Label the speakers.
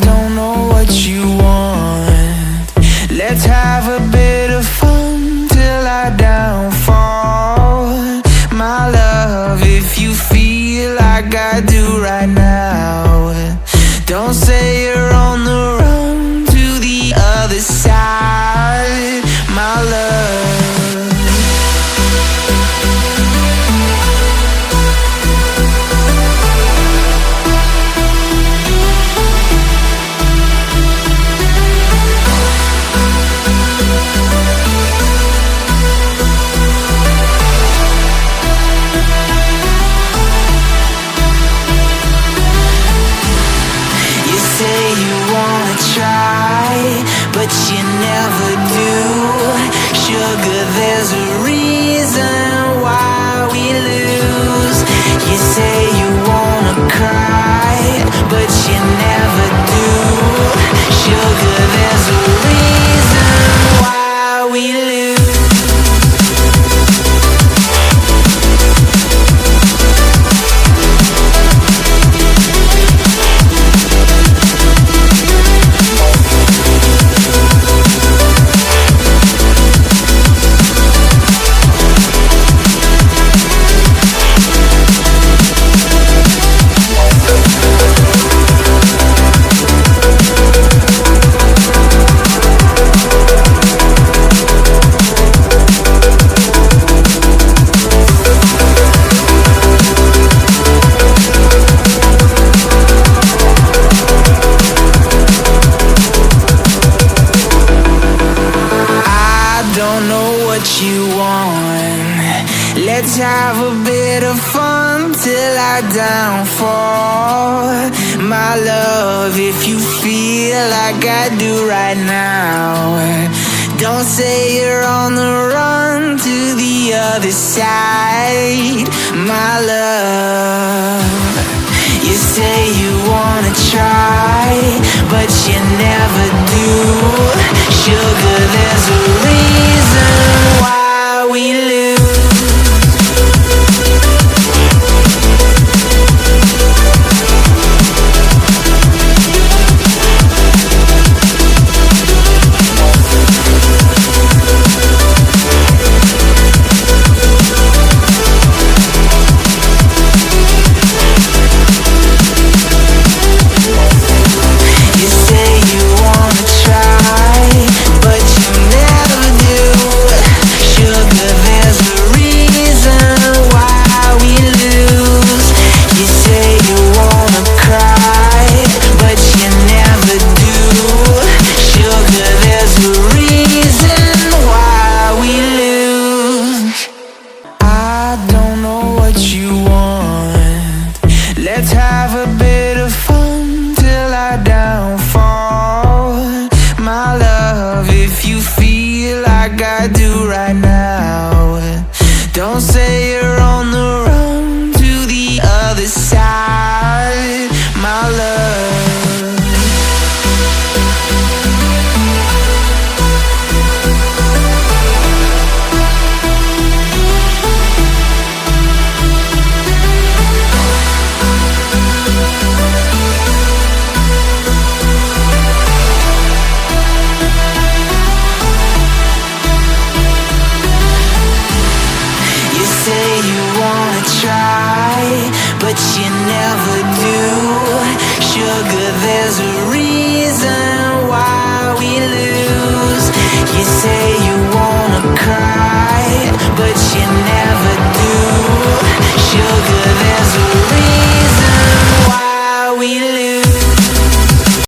Speaker 1: don't know what you want. Let's have a bit of fun till I downfall. My love, if you feel like I do right now, don't say you're on the run to the other side, my love. But you never do. Sugar, there's a reason why we lose. You say you wanna cry, but you never do. Sugar, there's a reason why we lose. You want. Let's have a bit of fun till I downfall. My love, if you feel like I do right now, don't say you're on the run to the other side, my love. You say you wanna try, but you never do. Sugar, there's a reason why we lose. Let's have a bit of fun till I downfall. My love, if you feel like I do right now, don't say you're on the run to the other side, my love. But you never do. Sugar, there's a reason